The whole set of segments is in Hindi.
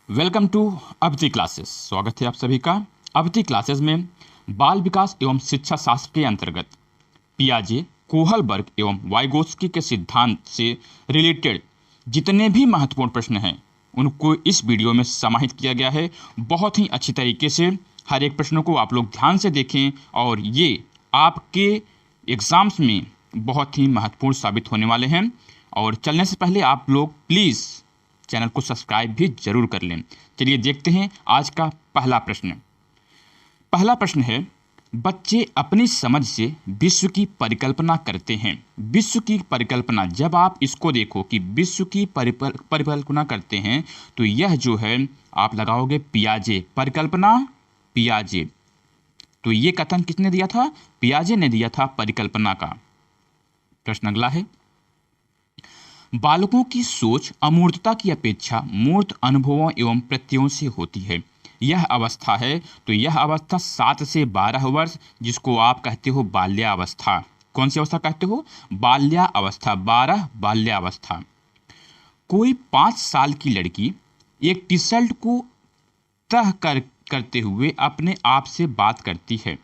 वेलकम टू अवधि क्लासेस। स्वागत है आप सभी का। अवधि क्लासेस में बाल विकास एवं शिक्षा शास्त्र के अंतर्गत पियाजे, कोहलबर्ग एवं वाइगोत्स्की के सिद्धांत से रिलेटेड जितने भी महत्वपूर्ण प्रश्न हैं उनको इस वीडियो में समाहित किया गया है। बहुत ही अच्छी तरीके से हर एक प्रश्न को आप लोग ध्यान से देखें और ये आपके एग्ज़ाम्स में बहुत ही महत्वपूर्ण साबित होने वाले हैं। और चलने से पहले आप लोग प्लीज़ चैनल को सब्सक्राइब भी जरूर कर लें। चलिए देखते हैं आज का पहला प्रश्न। पहला प्रश्न है, बच्चे अपनी समझ से विश्व की परिकल्पना करते हैं। विश्व की परिकल्पना, जब आप इसको देखो कि विश्व की परिकल्पना करते हैं तो यह जो है आप लगाओगे पियाजे, परिकल्पना पियाजे। तो ये कथन किसने दिया था? पियाजे ने दिया था परिकल्पना का। प्रश्न अगला है, बालकों की सोच अमूर्तता की अपेक्षा मूर्त अनुभवों एवं प्रत्ययों से होती है। यह अवस्था है तो यह अवस्था 7 से 12 वर्ष, जिसको आप कहते हो बाल्यावस्था। कौन सी अवस्था कहते हो? बाल्यावस्था, 12 बाल्यावस्था। कोई 5 साल की लड़की एक टी शर्ट को तह करते हुए अपने आप से बात करती है।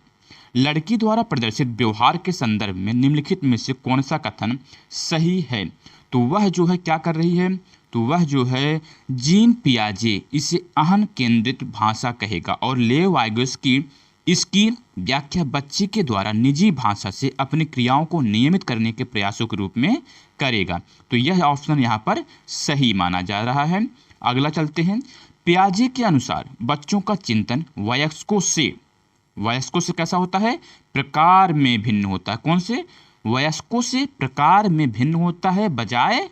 लड़की द्वारा प्रदर्शित व्यवहार के संदर्भ में निम्नलिखित में से कौन सा कथन सही है? तो वह जो है क्या कर रही है? तो वह जो है जीन पियाजे इसे आहन केंद्रित भाषा कहेगा और लेव वाइगोत्स्की इसकी व्याख्या बच्चे के द्वारा निजी भाषा से अपनी क्रियाओं को नियमित करने के प्रयासों के रूप में करेगा। तो यह ऑप्शन यहाँ पर सही माना जा रहा है। अगला चलते हैं। पियाजे के अनुसार बच्चों का चिंतन वयस्कों से कैसा होता है? प्रकार में भिन्न होता है। कौन से? वयस्कों से प्रकार में भिन्न होता है, बजाय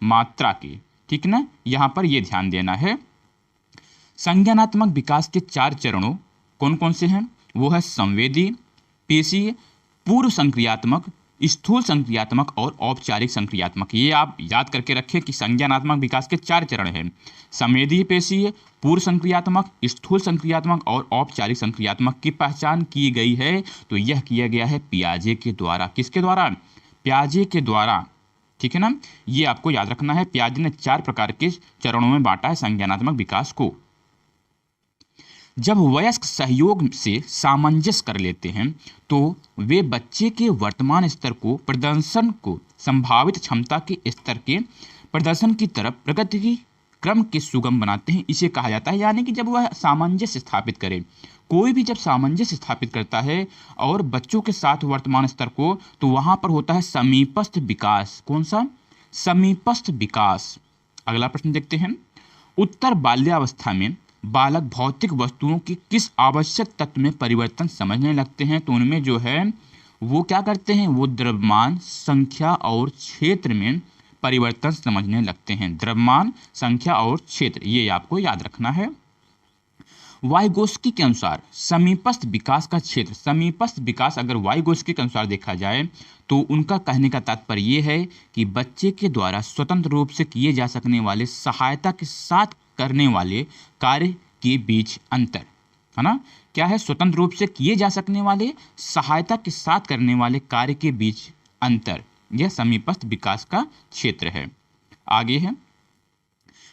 मात्रा के। ठीक ना, यहां पर यह ध्यान देना है। संज्ञानात्मक विकास के 4 चरणों कौन कौन से हैं? वो है संवेदी, पेशीय, पूर्व संक्रियात्मक, स्थूल संक्रियात्मक और औपचारिक संक्रियात्मक। ये आप याद करके रखें कि संज्ञानात्मक विकास के 4 चरण हैं। संवेदी, पेशीय, पूर्व संक्रियात्मक, स्थूल संक्रियात्मक और औपचारिक संक्रियात्मक की पहचान की गई है। तो यह किया गया है पियाजे के द्वारा। किसके द्वारा? पियाजे के द्वारा। ठीक है ना, ये आपको याद रखना है। पियाजे ने 4 प्रकार के चरणों में बांटा है संज्ञानात्मक विकास को। जब वयस्क सहयोग से सामंजस्य कर लेते हैं तो वे बच्चे के वर्तमान स्तर को, प्रदर्शन को संभावित क्षमता के स्तर के प्रदर्शन की तरफ प्रगति की क्रम के सुगम बनाते हैं। इसे कहा जाता है, यानी कि जब वह सामंजस्य स्थापित करे, कोई भी जब सामंजस्य स्थापित करता है और बच्चों के साथ वर्तमान स्तर को, तो वहां पर होता है समीपस्थ विकास। कौन सा? समीपस्थ विकास। अगला प्रश्न देखते हैं। उत्तर बाल्यावस्था में बालक भौतिक वस्तुओं के किस आवश्यक तत्व में परिवर्तन समझने लगते हैं? तो उनमें जो है वो क्या करते हैं? वो द्रव्यमान, संख्या और क्षेत्र में परिवर्तन समझने लगते हैं। द्रव्यमान, संख्या और क्षेत्र, ये आपको याद रखना है। वाइगोत्स्की के अनुसार समीपस्थ विकास का क्षेत्र, समीपस्थ विकास अगर वाइगोत्स्की के अनुसार देखा जाए तो उनका कहने का तात्पर्य यह है कि बच्चे के द्वारा स्वतंत्र रूप से किए जा सकने वाले सहायता के साथ करने वाले कार्य के बीच अंतर, है ना? क्या है? स्वतंत्र रूप से किए जा सकने वाले सहायता के साथ करने वाले कार्य के बीच अंतर, यह समीपस्थ विकास का क्षेत्र है। आगे है,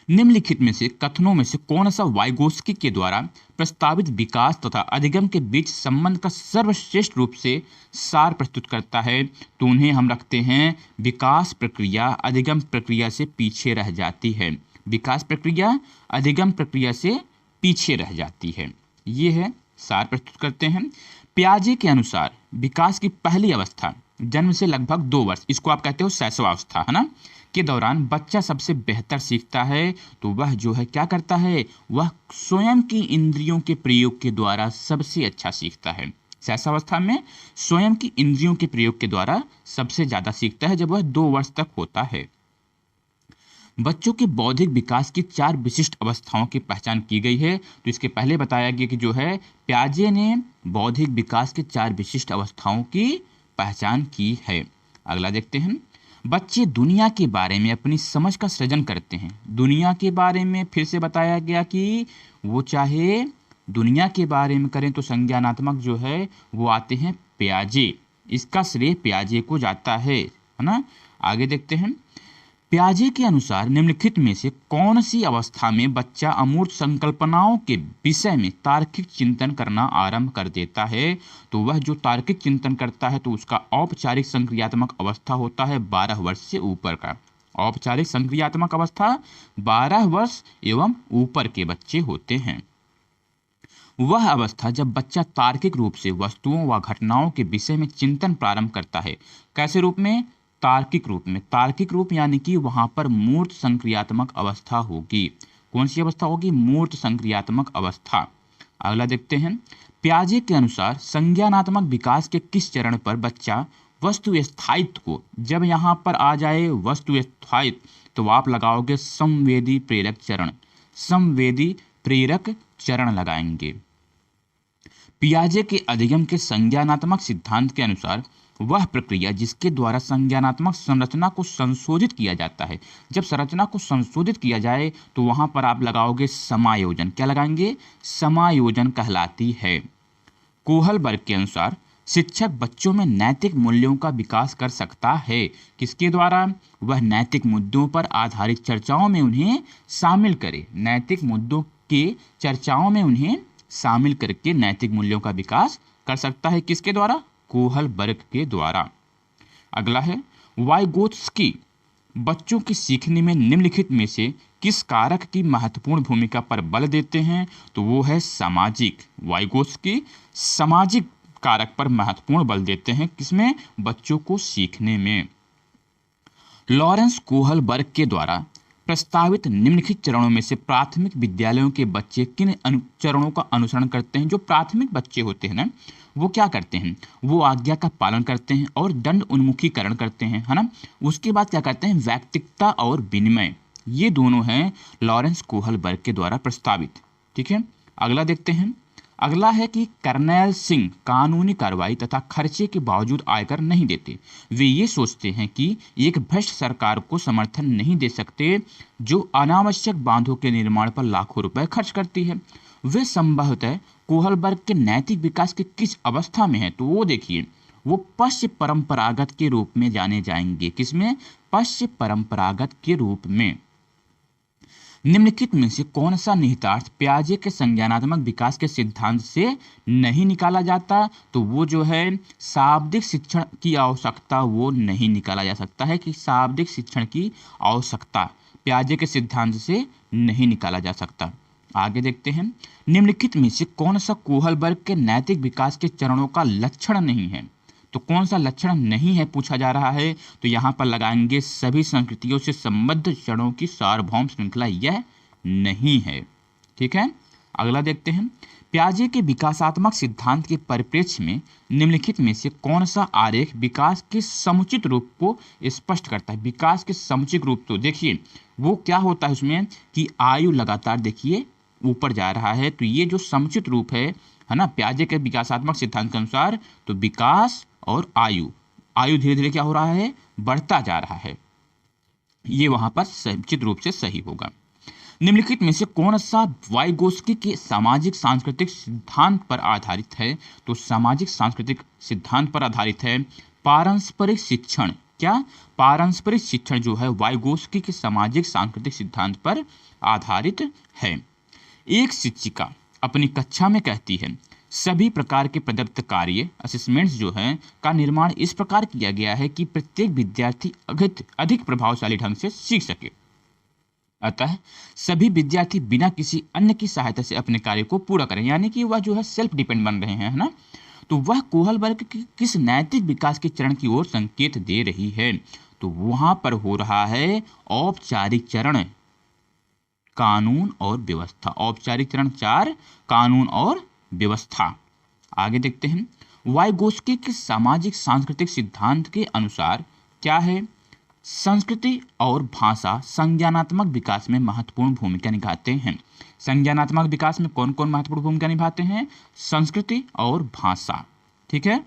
निम्नलिखित में से कथनों में से कौन सा वाइगोत्स्की के द्वारा प्रस्तावित विकास तथा अधिगम के बीच संबंध का सर्वश्रेष्ठ रूप से सार प्रस्तुत करता है? तो उन्हें हम रखते हैं विकास प्रक्रिया अधिगम प्रक्रिया से पीछे रह जाती है। विकास प्रक्रिया अधिगम प्रक्रिया से पीछे रह जाती है, ये है सार प्रस्तुत करते हैं। पियाजे के अनुसार विकास की पहली अवस्था जन्म से लगभग 2 वर्ष, इसको आप कहते हो शैशवावस्था, है ना, के दौरान बच्चा सबसे बेहतर सीखता है। तो वह जो है क्या करता है? वह स्वयं की इंद्रियों के प्रयोग के द्वारा सबसे अच्छा सीखता है। शैशवावस्था में स्वयं की इंद्रियों के प्रयोग के द्वारा सबसे ज्यादा सीखता है जब वह 2 वर्ष तक होता है। बच्चों के बौद्धिक विकास की 4 विशिष्ट अवस्थाओं की पहचान की गई है। तो इसके पहले बताया गया कि जो है पियाजे ने बौद्धिक विकास के 4 विशिष्ट अवस्थाओं की पहचान की है। अगला देखते हैं। बच्चे दुनिया के बारे में अपनी समझ का सृजन करते हैं। दुनिया के बारे में फिर से बताया गया कि वो चाहे दुनिया के बारे में करें तो संज्ञानात्मक जो है वो आते हैं पियाजे, इसका श्रेय पियाजे को जाता है ना। आगे देखते हैं। पियाजे के अनुसार निम्नलिखित में से कौन सी अवस्था में बच्चा अमूर्त संकल्पनाओं के विषय में तार्किक चिंतन करना आरंभ कर देता है? तो वह जो तार्किक चिंतन करता है तो उसका औपचारिक संक्रियात्मक अवस्था होता है 12 वर्ष से ऊपर का। औपचारिक संक्रियात्मक अवस्था 12 वर्ष एवं ऊपर के बच्चे होते हैं। वह अवस्था जब बच्चा तार्किक रूप से वस्तुओं व घटनाओं के विषय में चिंतन प्रारंभ करता है। कैसे रूप में? तार्किक रूप में। तार्किक रूप यानी कि वहां पर मूर्त संक्रियात्मक अवस्था होगी। कौन सी अवस्था होगी? मूर्त संक्रियात्मक अवस्था। अगला देखते हैं। पियाजे के अनुसार संज्ञानात्मक विकास के किस चरण पर बच्चा वस्तु स्थायित्व को, जब यहाँ पर आ जाए वस्तु स्थायित्व तो आप लगाओगे संवेदी प्रेरक चरण। संवेदी प्रेरक चरण लगाएंगे। पियाजे के अधिगम के संज्ञानात्मक सिद्धांत के अनुसार वह प्रक्रिया जिसके द्वारा संज्ञानात्मक संरचना को संशोधित किया जाता है। जब संरचना को संशोधित किया जाए तो वहां पर आप लगाओगे समायोजन। क्या लगाएंगे? समायोजन कहलाती है। कोहलबर्ग के अनुसार शिक्षक बच्चों में नैतिक मूल्यों का विकास कर सकता है। किसके द्वारा? वह नैतिक मुद्दों पर आधारित चर्चाओं में उन्हें शामिल करे। नैतिक मुद्दों के चर्चाओं में उन्हें शामिल करके नैतिक मूल्यों का विकास कर सकता है। किसके द्वारा? कोहलबर्ग के द्वारा। अगला है वाइगोत्स्की बच्चों के सीखने में निम्नलिखित में से किस कारक की महत्वपूर्ण भूमिका पर बल देते हैं? तो वो है सामाजिक। वाइगोत्स्की सामाजिक कारक पर महत्वपूर्ण बल देते हैं। किसमें? बच्चों को सीखने में। लॉरेंस कोहलबर्ग के द्वारा प्रस्तावित निम्नलिखित चरणों में से प्राथमिक विद्यालयों के बच्चे किन चरणों का अनुसरण करते हैं? जो प्राथमिक बच्चे होते हैं ना, वो क्या करते हैं? वो आज्ञा का पालन करते हैं और दंड उन्मुखीकरण करते हैं, है ना। उसके बाद क्या करते हैं? वैयक्तिकता और विनिमय। ये दोनों हैं लॉरेंस कोहलबर्ग के द्वारा प्रस्तावित। ठीक है। अगला देखते हैं। अगला है कि कर्नैल सिंह कानूनी कार्रवाई तथा खर्चे के बावजूद आयकर नहीं देते। वे ये सोचते हैं कि एक भ्रष्ट सरकार को समर्थन नहीं दे सकते जो अनावश्यक बांधों के निर्माण पर लाखों रुपए खर्च करती है। वे संभवतः कोहलबर्ग के नैतिक विकास के किस अवस्था में है? तो वो देखिए, वो पश्य परंपरागत के रूप में जाने जाएंगे। किसमें? पश्य परंपरागत के रूप में। निम्नलिखित में से कौन सा निहितार्थ पियाजे के संज्ञानात्मक विकास के सिद्धांत से नहीं निकाला जाता? तो वो जो है शाब्दिक शिक्षण की आवश्यकता, वो नहीं निकाला जा सकता है कि शाब्दिक शिक्षण की आवश्यकता पियाजे के सिद्धांत से नहीं निकाला जा सकता। आगे देखते हैं। निम्नलिखित में से कौन सा कोहलबर्ग के नैतिक विकास के चरणों का लक्षण नहीं है? तो कौन सा लक्षण नहीं है पूछा जा रहा है? तो यहाँ पर लगाएंगे सभी संस्कृतियों से संबद्ध चरणों की सार्वभौम श्रृंखला यह नहीं है। ठीक है। अगला देखते हैं। पियाजे के विकासात्मक सिद्धांत के परिप्रेक्ष्य में निम्नलिखित में से कौन सा आरेख विकास के समुचित रूप को स्पष्ट करता है? विकास के समुचित रूप, तो देखिए वो क्या होता है उसमें कि आयु लगातार देखिए ऊपर जा रहा है। तो ये जो समुचित रूप है ना, पियाजे के विकासात्मक सिद्धांत के अनुसार तो विकास और आयु धीरे धीरे क्या हो रहा है? बढ़ता जा रहा है। ये वहां पर समुचित रूप से सही होगा। निम्नलिखित में से कौन सा वाइगोत्स्की के सामाजिक सांस्कृतिक सिद्धांत पर आधारित है? तो सामाजिक सांस्कृतिक सिद्धांत पर आधारित है पारस्परिक शिक्षण। क्या? पारस्परिक शिक्षण जो है वाइगोत्स्की के सामाजिक सांस्कृतिक सिद्धांत पर आधारित है। एक शिक्षिका अपनी कक्षा में कहती है सभी प्रकार के प्रदत्त कार्य असेसमेंट्स जो हैं का निर्माण इस प्रकार किया गया है कि प्रत्येक विद्यार्थी अधिक प्रभावशाली ढंग से सीख सके। अतः सभी विद्यार्थी बिना किसी अन्य की सहायता से अपने कार्य को पूरा करें, यानी कि वह जो है सेल्फ डिपेंड बन रहे हैं, है ना। तो वह कोहलबर्ग की किस नैतिक विकास के चरण की ओर संकेत दे रही है? तो वहां पर हो रहा है औपचारिक चरण, कानून और व्यवस्था। औपचारिक चरण 4 कानून और व्यवस्था। आगे देखते हैं। वाइगोत्स्की के सामाजिक सांस्कृतिक सिद्धांत के अनुसार क्या है? संस्कृति और भाषा संज्ञानात्मक विकास में महत्वपूर्ण भूमिका निभाते हैं। संज्ञानात्मक विकास में कौन कौन महत्वपूर्ण भूमिका निभाते हैं? संस्कृति और भाषा। ठीक है।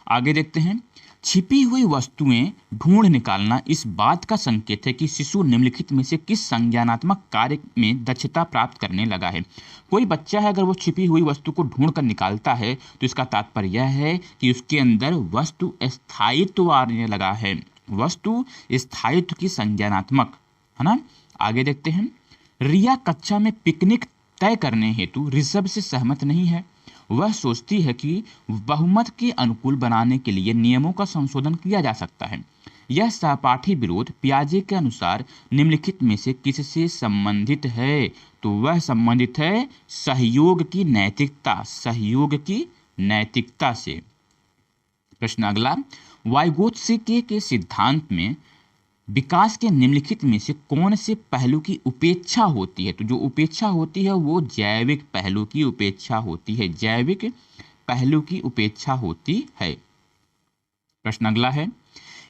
आगे देखते हैं। छिपी हुई वस्तुएं ढूंढ निकालना इस बात का संकेत है कि शिशु निम्नलिखित में से किस संज्ञानात्मक कार्य में दक्षता प्राप्त करने लगा है। कोई बच्चा है अगर वो छिपी हुई वस्तु को ढूंढ कर निकालता है तो इसका तात्पर्य यह है कि उसके अंदर वस्तु स्थायित्व आने लगा है। वस्तु स्थायित्व की संज्ञानात्मक, है ना। आगे देखते हैं। रिया कक्षा में पिकनिक तय करने हेतु ऋषभ से सहमत नहीं है। वह सोचती है कि बहुमत के अनुकूल बनाने के लिए नियमों का संशोधन किया जा सकता है। यह सहपाठी विरोध पियाजे के अनुसार निम्नलिखित में से किससे संबंधित है? तो वह संबंधित है सहयोग की नैतिकता, सहयोग की नैतिकता से। प्रश्न अगला, वाइगोत्स्की के सिद्धांत में विकास के निम्नलिखित में से कौन से पहलू की उपेक्षा होती है? तो जो उपेक्षा होती है वो जैविक पहलू की उपेक्षा होती है, जैविक पहलू की उपेक्षा होती है। प्रश्न अगला है,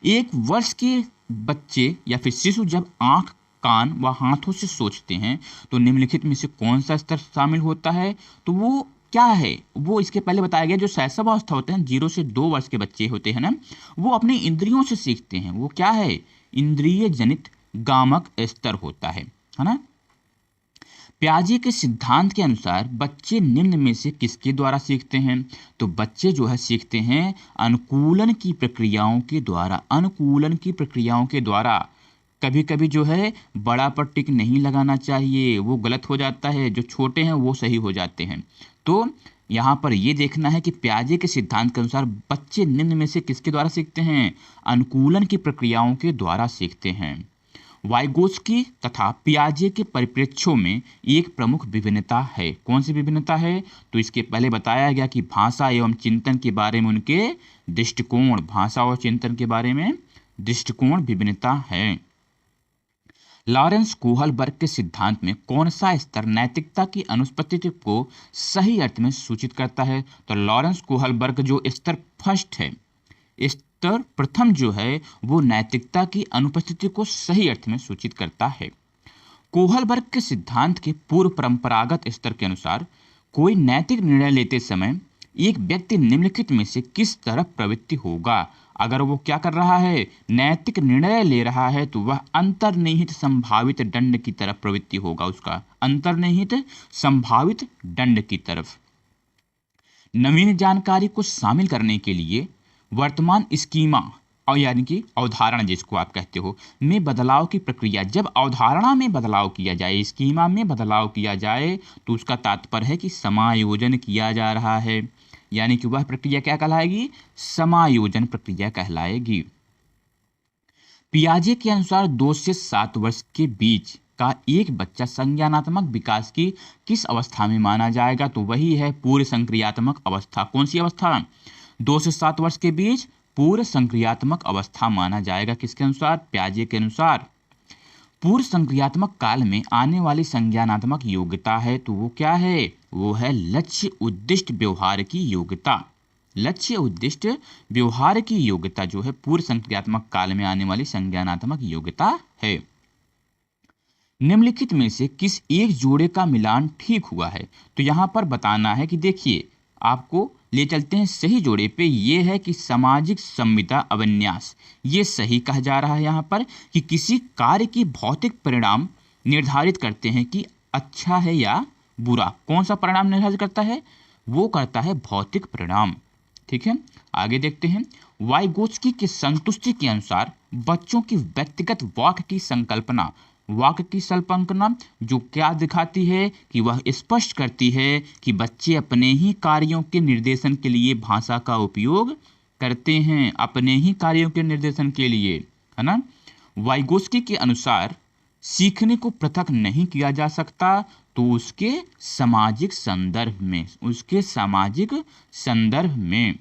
एक वर्ष के बच्चे या फिर शिशु जब आंख, कान व हाथों से सोचते हैं तो निम्नलिखित में से कौन सा स्तर शामिल होता है? तो वो क्या है? वो इसके पहले बताया गया, जो शैशव अवस्था होते हैं, 0 से 2 वर्ष के बच्चे होते हैं ना, वो अपनी इंद्रियों से सीखते हैं। वो क्या है? इंद्रिय जनित गामक स्तर होता है ना। पियाजे के सिद्धांत के अनुसार बच्चे निम्न में से किसके द्वारा सीखते हैं? तो बच्चे जो है सीखते हैं अनुकूलन की प्रक्रियाओं के द्वारा, अनुकूलन की प्रक्रियाओं के द्वारा। कभी कभी जो है बड़ा पर टिक नहीं लगाना चाहिए, वो गलत हो जाता है, जो छोटे हैं वो सही हो जाते हैं। तो यहाँ पर ये देखना है कि पियाजे के सिद्धांत के अनुसार बच्चे निम्न में से किसके द्वारा सीखते हैं? अनुकूलन की प्रक्रियाओं के द्वारा सीखते हैं। वाइगोत्स्की तथा पियाजे के परिप्रेक्ष्यों में एक प्रमुख विभिन्नता है। कौन सी विभिन्नता है? तो इसके पहले बताया गया कि भाषा एवं चिंतन के बारे में उनके दृष्टिकोण, भाषा और चिंतन के बारे में दृष्टिकोण विभिन्नता है। लॉरेंस कोहलबर्ग के सिद्धांत में कौन सा स्तर नैतिकता की अनुपस्थिति को सही अर्थ में सूचित करता है? तो लॉरेंस कोहलबर्ग जो स्तर फर्स्ट है, स्तर प्रथम जो है वो नैतिकता की अनुपस्थिति को सही अर्थ में सूचित करता है। कोहलबर्ग के सिद्धांत के पूर्व परंपरागत स्तर के अनुसार कोई नैतिक निर्णय लेते समय एक व्यक्ति निम्नलिखित में से किस तरफ प्रवृत्ति होगा? अगर वो क्या कर रहा है, नैतिक निर्णय ले रहा है, तो वह अंतर्निहित संभावित दंड की तरफ प्रवृत्ति होगा, उसका अंतर्निहित संभावित दंड की तरफ। नवीन जानकारी को शामिल करने के लिए वर्तमान स्कीमा और यानी कि अवधारणा जिसको आप कहते हो में बदलाव की प्रक्रिया, जब अवधारणा में बदलाव किया जाए, स्कीमा में बदलाव किया जाए, तो उसका तात्पर्य है कि समायोजन किया जा रहा है, यानी कि वह प्रक्रिया क्या कहलाएगी? समायोजन प्रक्रिया कहलाएगी। पियाजे के अनुसार 2 से 7 वर्ष के बीच का एक बच्चा संज्ञानात्मक विकास की किस अवस्था में माना जाएगा? तो वही है पूर्व संक्रियात्मक अवस्था। कौन सी अवस्था? 2 से 7 वर्ष के बीच पूर्व संक्रियात्मक अवस्था माना जाएगा। किसके अनुसार? पियाजे के अनुसार। पूर्व संक्रियात्मक काल में आने वाली संज्ञानात्मक योग्यता है, तो वो क्या है? वो है लक्ष्य उद्दिष्ट व्यवहार की योग्यता। लक्ष्य उद्दिष्ट व्यवहार की योग्यता जो है पूर्व संक्रियात्मक काल में आने वाली संज्ञानात्मक योग्यता है। निम्नलिखित में से किस एक जोड़े का मिलान ठीक हुआ है? तो यहाँ पर बताना है कि देखिए, आपको ले चलते हैं सही जोड़े पे। ये है कि सामाजिक संविदा अभिन्यास, ये सही कहा जा रहा है यहाँ पर कि किसी कार्य की भौतिक परिणाम निर्धारित करते हैं कि अच्छा है या बुरा। कौन सा परिणाम निर्धारित करता है? वो करता है भौतिक परिणाम। ठीक है, आगे देखते हैं। वाइगोत्स्की के संतुष्टि के अनुसार बच्चों की व्यक्तिगत वाक्य की संकल्पना, वाक्य की संकल्पना जो क्या दिखाती है कि वह स्पष्ट करती है कि बच्चे अपने ही कार्यों के निर्देशन के लिए भाषा का उपयोग करते हैं, अपने ही कार्यों के निर्देशन के लिए, है ना। वाइगोत्स्की के अनुसार सीखने को पृथक नहीं किया जा सकता, तो उसके सामाजिक संदर्भ में, उसके सामाजिक संदर्भ में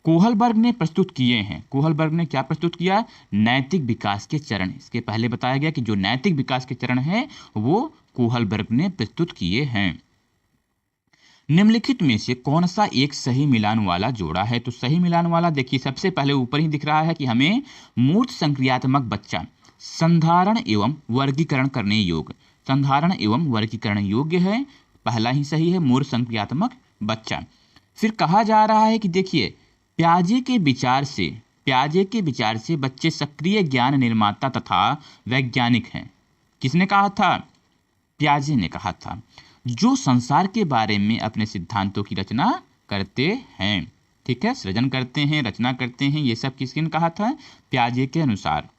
कोहलबर्ग ने प्रस्तुत किए हैं। कोहलबर्ग ने क्या प्रस्तुत किया? नैतिक विकास के चरण। इसके पहले बताया गया कि जो नैतिक विकास के चरण है वो कोहलबर्ग ने प्रस्तुत किए हैं। निम्नलिखित में से कौन सा एक सही मिलान वाला जोड़ा है? तो सही मिलान वाला देखिए, सबसे पहले ऊपर ही दिख रहा है कि हमें मूर्त संक्रियात्मक बच्चा संधारण एवं वर्गीकरण करने योग्य, संधारण एवं वर्गीकरण योग्य है, पहला ही सही है, मूर्त संक्रियात्मक बच्चा। फिर कहा जा रहा है कि देखिए, पियाजे के विचार से बच्चे सक्रिय ज्ञान निर्माता तथा वैज्ञानिक हैं। किसने कहा था? पियाजे ने कहा था, जो संसार के बारे में अपने सिद्धांतों की रचना करते हैं। ठीक है, सृजन करते हैं, रचना करते हैं, ये सब किसने कहा था? पियाजे के अनुसार।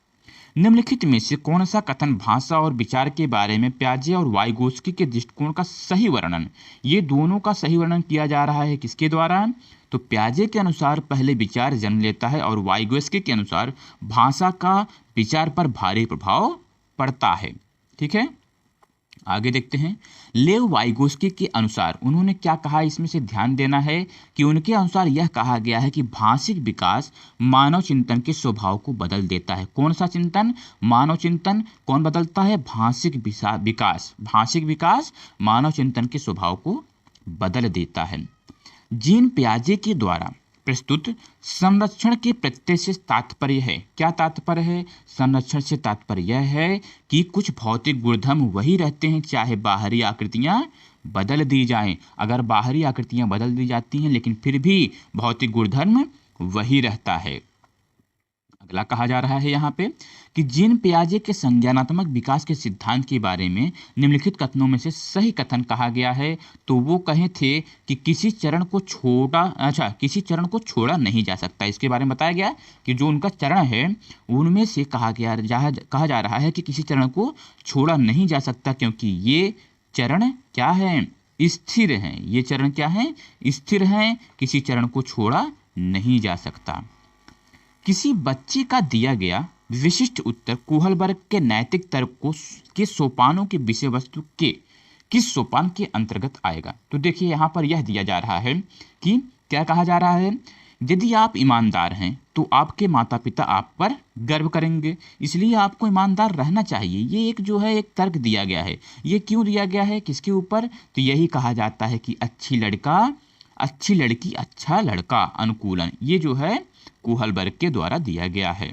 निम्नलिखित में से कौन सा कथन भाषा और विचार के बारे में पियाजे और वाइगोत्स्की के दृष्टिकोण का सही वर्णन? ये दोनों का सही वर्णन किया जा रहा है किसके द्वारा? तो पियाजे के अनुसार पहले विचार जन्म लेता है और वाइगोत्स्की के अनुसार भाषा का विचार पर भारी प्रभाव पड़ता है। ठीक है, आगे देखते हैं। लेव वाइगोस्की के अनुसार उन्होंने क्या कहा, इसमें से ध्यान देना है कि उनके अनुसार यह कहा गया है कि भाषिक विकास मानव चिंतन के स्वभाव को बदल देता है। कौन सा चिंतन? मानव चिंतन। कौन बदलता है? भाषिक विकास। भाषिक विकास मानव चिंतन के स्वभाव को बदल देता है। जीन पियाजे के द्वारा प्रस्तुत संरक्षण के प्रत्यय से तात्पर्य है, क्या तात्पर्य है? संरक्षण से तात्पर्य यह है कि कुछ भौतिक गुणधर्म वही रहते हैं चाहे बाहरी आकृतियां बदल दी जाएं। अगर बाहरी आकृतियां बदल दी जाती हैं लेकिन फिर भी भौतिक गुणधर्म वही रहता है। अगला कहा जा रहा है यहाँ पे कि जीन पियाजे के संज्ञानात्मक विकास के सिद्धांत के बारे में निम्नलिखित कथनों में से सही कथन कहा गया है। तो वो कहे थे कि किसी चरण को छोड़ा नहीं जा सकता। इसके बारे में बताया गया कि जो उनका चरण है उनमें से कहा जा रहा है कि किसी चरण को छोड़ा नहीं जा सकता, क्योंकि ये चरण क्या है? स्थिर हैं। ये चरण क्या है? स्थिर हैं। किसी चरण को छोड़ा नहीं जा सकता। किसी बच्चे का दिया गया विशिष्ट उत्तर कोहलबर्ग के नैतिक तर्क के सोपानों के विषय वस्तु के किस सोपान के अंतर्गत आएगा? तो देखिए यहाँ पर यह दिया जा रहा है कि क्या कहा जा रहा है, यदि आप ईमानदार हैं तो आपके माता पिता आप पर गर्व करेंगे, इसलिए आपको ईमानदार रहना चाहिए। ये एक तर्क दिया गया है। ये क्यों दिया गया है, किसके ऊपर? तो यही कहा जाता है कि अच्छी लड़की अच्छा लड़का अनुकूलन, ये कोहलबर्ग के द्वारा दिया गया है।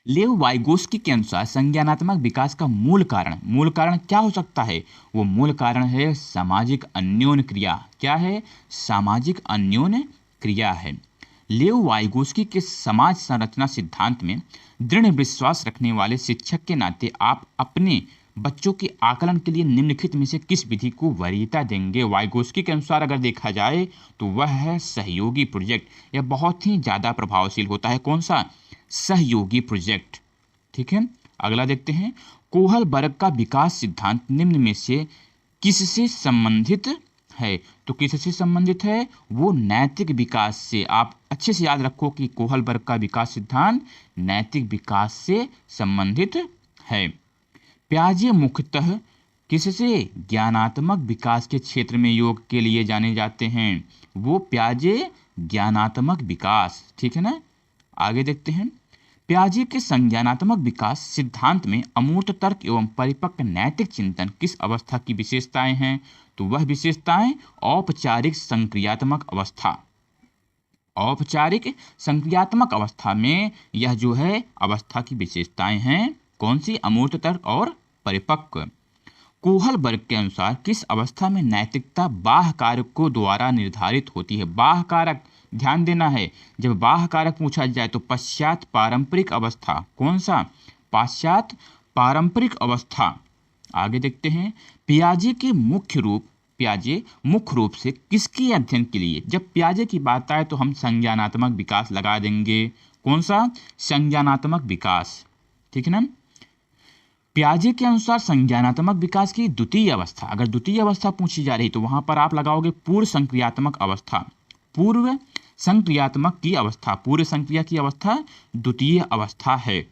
लेव वाइगोस्की के अनुसार संज्ञानात्मक विकास का मूल कारण क्या हो सकता है? वो मूल कारण है सामाजिक अन्योन्य क्रिया। क्या है? सामाजिक अन्योन्य क्रिया है। लेव वाइगोस्की के समाज संरचना सिद्धांत में दृढ़ विश्वास रखने वाले शिक्षक के नाते आप अपने बच्चों के आकलन के लिए निम्नलिखित में से किस विधि को वरीयता देंगे? वाइगोस्की के अनुसार अगर देखा जाए तो वह है सहयोगी प्रोजेक्ट। यह बहुत ही ज़्यादा प्रभावशील होता है। कौन सा? सहयोगी प्रोजेक्ट। ठीक है, अगला देखते हैं। कोहलबर्ग का विकास सिद्धांत निम्न में से किससे संबंधित है? तो किससे संबंधित है? वो नैतिक विकास से। आप अच्छे से याद रखो कि कोहलबर्ग का विकास सिद्धांत नैतिक विकास से संबंधित है। पियाजे मुख्यतः किससे ज्ञानात्मक विकास के क्षेत्र में योग के लिए जाने जाते हैं? वो पियाजे ज्ञानात्मक विकास। ठीक है ना, आगे देखते हैं। पियाजे के संज्ञानात्मक विकास सिद्धांत में अमूर्त तर्क एवं परिपक्व नैतिक चिंतन किस अवस्था की विशेषताएं हैं? तो वह विशेषताएं औपचारिक संक्रियात्मक अवस्था। औपचारिक संक्रियात्मक अवस्था में यह अवस्था की विशेषताएं हैं। कौन सी? अमूर्त तर्क और परिपक्व। कोहलबर्ग के अनुसार किस अवस्था में नैतिकता बाह्य कारक को द्वारा निर्धारित होती है? बाह्य कारक, ध्यान देना है। जब बाह्य कारक पूछा जाए तो पश्चात पारंपरिक अवस्था। कौन सा? पाश्चात पारंपरिक अवस्था। आगे देखते हैं। पियाजे मुख्य रूप से किसके अध्ययन के लिए? जब पियाजे की बात आए तो हम संज्ञानात्मक विकास लगा देंगे। कौन सा? संज्ञानात्मक विकास। ठीक है ना। पियाजे के अनुसार संज्ञानात्मक विकास की द्वितीय अवस्था, अगर द्वितीय अवस्था पूछी जा रही तो वहां पर आप लगाओगे पूर्व संक्रियात्मक अवस्था। पूर्व संक्रियात्मक की अवस्था, पूर्व संक्रिया की अवस्था द्वितीय अवस्था है।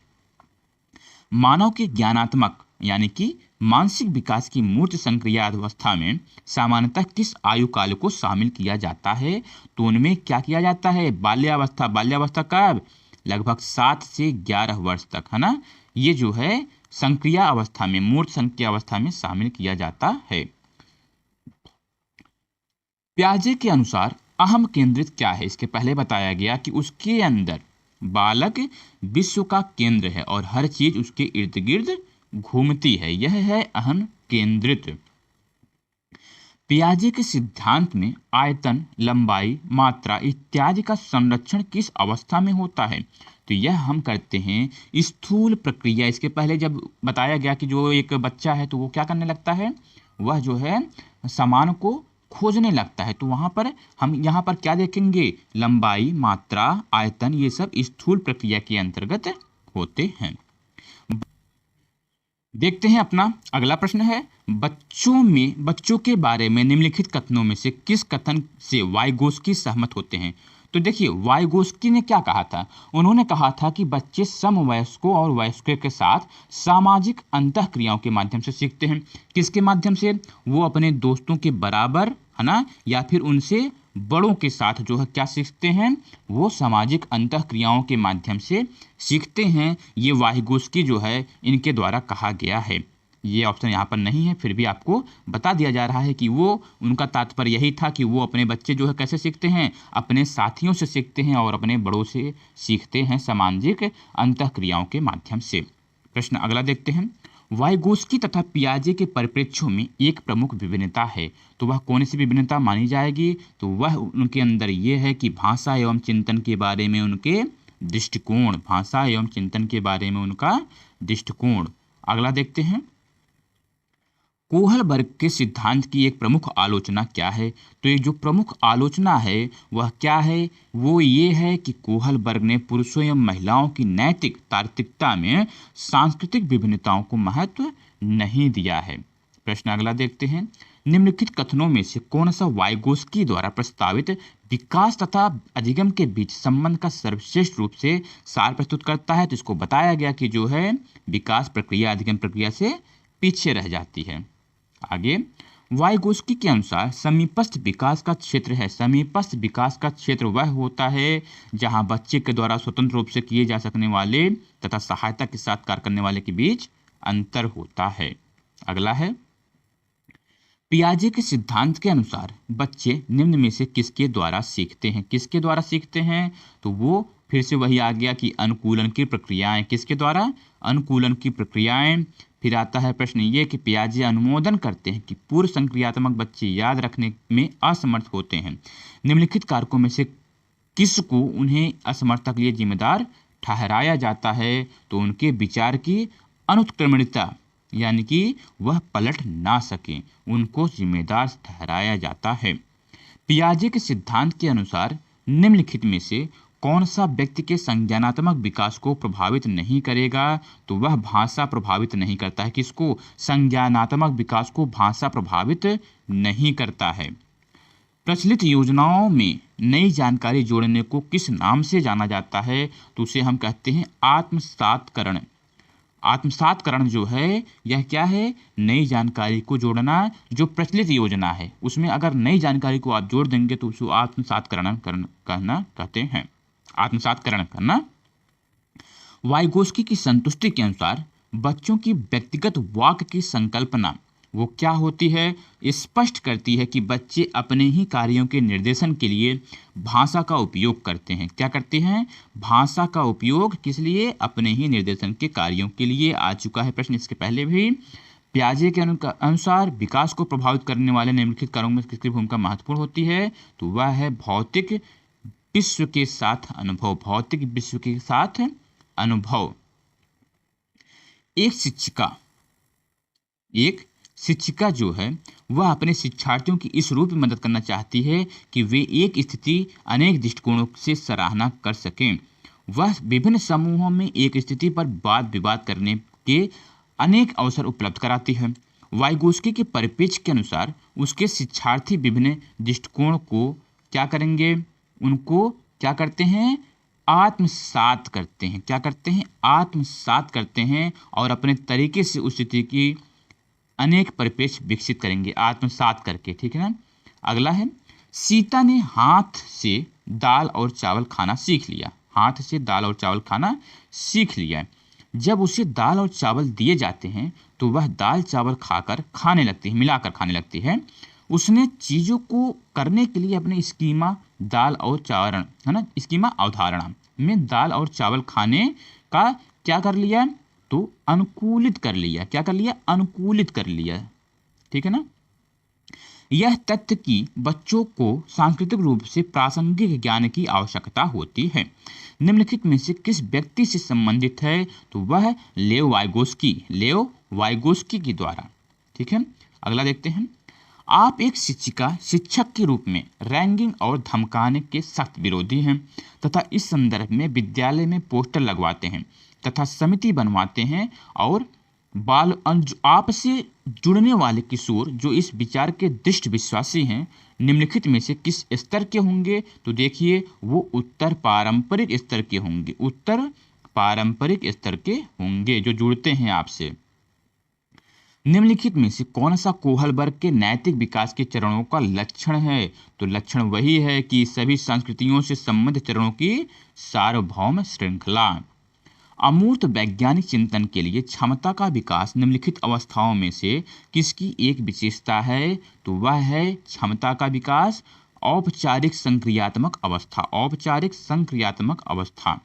मानव के ज्ञानात्मक यानी कि मानसिक विकास की मूर्त संक्रिया अवस्था में सामान्यतः किस आयु काल को शामिल किया जाता है? तो उनमें क्या किया जाता है? बाल्यावस्था। बाल्यावस्था कब? लगभग 7 से 11 वर्ष तक, है ना। ये संक्रिया अवस्था में, मूर्त संक्रिया अवस्था में शामिल किया जाता है। पियाजे के अनुसार अहम केंद्रित क्या है? इसके पहले बताया गया कि उसके अंदर बालक विश्व का केंद्र है और हर चीज उसके इर्द गिर्द घूमती है। यह है अहम केंद्रित। पियाजे के सिद्धांत में आयतन, लंबाई, मात्रा इत्यादि का संरक्षण किस अवस्था में होता है? तो यह हम करते हैं स्थूल प्रक्रिया। इसके पहले जब बताया गया कि जो एक बच्चा है तो वो क्या करने लगता है? वह सामान को खोजने लगता है। तो वहाँ पर हम यहाँ पर क्या देखेंगे, लंबाई, मात्रा, आयतन, ये सब स्थूल प्रक्रिया के अंतर्गत होते हैं। देखते हैं अपना अगला प्रश्न है, बच्चों के बारे में निम्नलिखित कथनों में से किस कथन से वाइगोस्की सहमत होते हैं। तो देखिए वाइगोस्की ने क्या कहा था, उन्होंने कहा था कि बच्चे समवयस्कों और वयस्कों के साथ सामाजिक अंतःक्रियाओं के माध्यम से सीखते हैं। किसके माध्यम से, वो अपने दोस्तों के बराबर, है ना, या फिर उनसे बड़ों के साथ जो है क्या सीखते हैं, वो सामाजिक अंतःक्रियाओं के माध्यम से सीखते हैं। ये वाइगोस्की जो है इनके द्वारा कहा गया है। ये ऑप्शन यहाँ पर नहीं है, फिर भी आपको बता दिया जा रहा है कि वो उनका तात्पर्य यही था कि वो अपने बच्चे जो है कैसे सीखते हैं, अपने साथियों से सीखते हैं और अपने बड़ों से सीखते हैं सामाजिक अंतःक्रियाओं के माध्यम से। प्रश्न अगला देखते हैं, वाइगोस्की तथा पियाजे के परिप्रेक्ष्यों में एक प्रमुख विभिन्नता है। तो वह कौन सी विभिन्नता मानी जाएगी, तो वह उनके अंदर ये है कि भाषा एवं चिंतन के बारे में उनके दृष्टिकोण, भाषा एवं चिंतन के बारे में उनका दृष्टिकोण। अगला देखते हैं, कोहलबर्ग के सिद्धांत की एक प्रमुख आलोचना क्या है। तो ये जो प्रमुख आलोचना है वह क्या है, वो ये है कि कोहलबर्ग ने पुरुषों एवं महिलाओं की नैतिक तार्किकता में सांस्कृतिक विभिन्नताओं को महत्व नहीं दिया है। प्रश्न अगला देखते हैं, निम्नलिखित कथनों में से कौन सा वाइगोस्की द्वारा प्रस्तावित विकास तथा अधिगम के बीच संबंध का सर्वश्रेष्ठ रूप से सार प्रस्तुत करता है। तो इसको बताया गया कि जो है विकास प्रक्रिया अधिगम प्रक्रिया से पीछे रह जाती है। आगे, वाइगोस्की के अनुसार समीपस्थ विकास का क्षेत्र है, समीपस्थ विकास का क्षेत्र वह होता है जहां बच्चे के द्वारा स्वतंत्र रूप से किए जा सकने वाले तथा सहायता के साथ कार्य करने वाले के बीच अंतर होता है। अगला है, पियाजे के सिद्धांत के अनुसार बच्चे निम्न में से किसके द्वारा सीखते हैं, किसके द्वारा सीखते हैं, तो वो फिर से वही आ गया कि अनुकूलन की प्रक्रियाएं, किसके द्वारा, अनुकूलन की प्रक्रियाएं। फिर आता है प्रश्न ये कि पियाजे अनुमोदन करते हैं कि पूर्व संक्रियात्मक बच्चे याद रखने में असमर्थ होते हैं। निम्नलिखित कारकों में से किसको उन्हें असमर्थता के लिए जिम्मेदार ठहराया जाता है, तो उनके विचार की अनुत्क्रमणिता, यानी कि वह पलट ना सके, उनको जिम्मेदार ठहराया जाता है। पियाजे के सिद्धांत के अनुसार निम्नलिखित में से कौन सा व्यक्ति के संज्ञानात्मक विकास को प्रभावित नहीं करेगा, तो वह भाषा प्रभावित नहीं करता है। किसको, संज्ञानात्मक विकास को भाषा प्रभावित नहीं करता है। प्रचलित योजनाओं में नई जानकारी जोड़ने को किस नाम से जाना जाता है, तो उसे हम कहते हैं आत्मसातकरण। आत्मसातकरण जो है यह क्या है, नई जानकारी को जोड़ना। जो प्रचलित योजना है उसमें अगर नई जानकारी को आप जोड़ देंगे तो उसको आत्मसातकरण कहना कहते हैं, आत्मसातकरण करना। वाइगोस्की की संतुष्टि के अनुसार बच्चों की व्यक्तिगत वाक् की संकल्पना वो क्या होती है, स्पष्ट करती है कि बच्चे अपने ही कार्यों के निर्देशन के लिए भाषा का उपयोग करते हैं। क्या करते हैं, भाषा का उपयोग किस लिए, अपने ही निर्देशन के कार्यों के लिए। आ चुका है प्रश्न इसके पहले भी। पियाजे के अनुसार विकास को प्रभावित करने वाले निम्नलिखित कारकों में किसकी भूमिका महत्वपूर्ण होती है, तो वह है भौतिक विश्व के साथ अनुभव, भौतिक विश्व के साथ अनुभव। एक शिक्षिका जो है वह अपने शिक्षार्थियों की इस रूप में मदद करना चाहती है कि वे एक स्थिति अनेक दृष्टिकोणों से सराहना कर सकें। वह विभिन्न समूहों में एक स्थिति पर वाद विवाद करने के अनेक अवसर उपलब्ध कराती है। वाइगोस्की के परिप्रेक्ष्य के अनुसार उसके शिक्षार्थी विभिन्न दृष्टिकोण को क्या करेंगे, उनको क्या करते हैं, आत्मसात करते हैं। क्या करते हैं, आत्मसात करते हैं और अपने तरीके से उस स्थिति की अनेक परिप्रेक्ष्य विकसित करेंगे आत्मसात करके। ठीक है ना। अगला है, सीता ने हाथ से दाल और चावल खाना सीख लिया, हाथ से दाल और चावल खाना सीख लिया। जब उसे दाल और चावल दिए जाते हैं तो वह दाल चावल खाकर खाने लगती है, मिलाकर खाने लगती है। उसने चीज़ों को करने के लिए अपने स्कीमा दाल और चावल, है ना, स्कीमा अवधारणा में दाल और चावल खाने का क्या कर लिया, तो अनुकूलित कर लिया। क्या कर लिया, अनुकूलित कर लिया। ठीक है ना। यह तथ्य कि बच्चों को सांस्कृतिक रूप से प्रासंगिक ज्ञान की आवश्यकता होती है निम्नलिखित में से किस व्यक्ति से संबंधित है, तो वह लेव वाइगोस्की के द्वारा। ठीक है। अगला देखते हैं, आप एक शिक्षिका शिक्षक के रूप में रैंगिंग और धमकाने के सख्त विरोधी हैं तथा इस संदर्भ में विद्यालय में पोस्टर लगवाते हैं तथा समिति बनवाते हैं और आपसे जुड़ने वाले किशोर जो इस विचार के दृढ़ विश्वासी हैं निम्नलिखित में से किस स्तर के होंगे? तो देखिए वो उत्तर पारंपरिक स्तर के होंगे, उत्तर पारंपरिक स्तर के होंगे जो जुड़ते हैं आपसे। निम्नलिखित में से कौन सा कोहल वर्ग के नैतिक विकास के चरणों का लक्षण है? तो लक्षण वही है कि सभी संस्कृतियों से संबंधित चरणों की सार्वभौम श्रृंखला। अमूर्त वैज्ञानिक चिंतन के लिए क्षमता का विकास निम्नलिखित अवस्थाओं में से किसकी एक विशेषता है? तो वह है क्षमता का विकास औपचारिक संक्रियात्मक अवस्था। औपचारिक संक्रियात्मक अवस्था।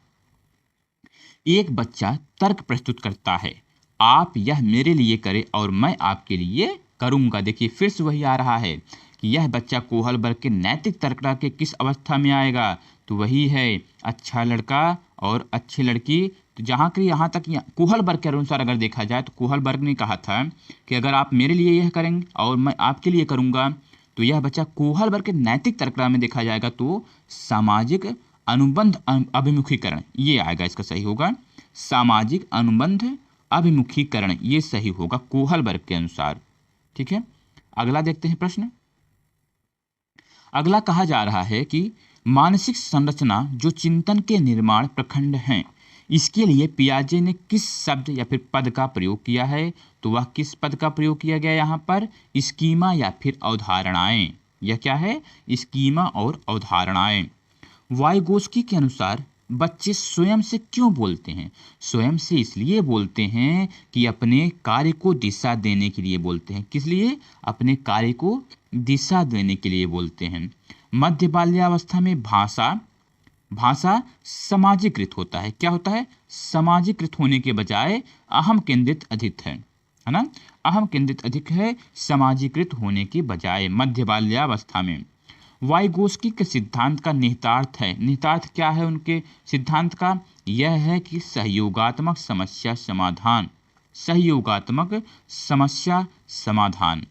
एक बच्चा तर्क प्रस्तुत करता है, आप यह मेरे लिए करें और मैं आपके लिए करूंगा। देखिए फिर से वही आ रहा है कि यह बच्चा कोहल वर्ग के नैतिक तर्क के किस अवस्था में आएगा? तो वही है अच्छा लड़का और अच्छी लड़की। तो जहाँ के यहाँ तक कोहल वर्ग के अनुसार अगर देखा जाए तो कोहल वर्ग ने कहा था कि अगर आप मेरे लिए यह करेंगे और मैं आपके लिए करूंगा, तो यह बच्चा कोहल वर्ग के नैतिक तर्क में देखा जाएगा तो सामाजिक अनुबंध अभिमुखीकरण ये आएगा, इसका सही होगा सामाजिक अनुबंध अभिमुखीकरण, ये सही होगा कोहल वर्ग के अनुसार। ठीक है, अगला देखते हैं प्रश्न। अगला कहा जा रहा है कि मानसिक संरचना जो चिंतन के निर्माण प्रखंड हैं, इसके लिए पियाजे ने किस शब्द या फिर पद का प्रयोग किया है? तो वह किस पद का प्रयोग किया गया यहाँ पर? स्कीमा या फिर अवधारणाएं। यह क्या है? स्कीमा और अवधारणाएं। वाइगोस्की के अनुसार बच्चे स्वयं से क्यों बोलते हैं? स्वयं से इसलिए बोलते हैं कि अपने कार्य को दिशा देने के लिए बोलते हैं। किस लिए? अपने कार्य को दिशा देने के लिए बोलते हैं। मध्य बाल्यावस्था में भाषा सामाजिकृत होता है। क्या होता है? सामाजिकृत होने के बजाय अहम केंद्रित अधिक है ना? अहम केंद्रित अधिक है सामाजिकृत होने के बजाय मध्य बाल्यावस्था में। वाइगोस्की के सिद्धांत का निहितार्थ है। निहितार्थ क्या है उनके सिद्धांत का? यह है कि सहयोगात्मक समस्या समाधान। सहयोगात्मक समस्या समाधान।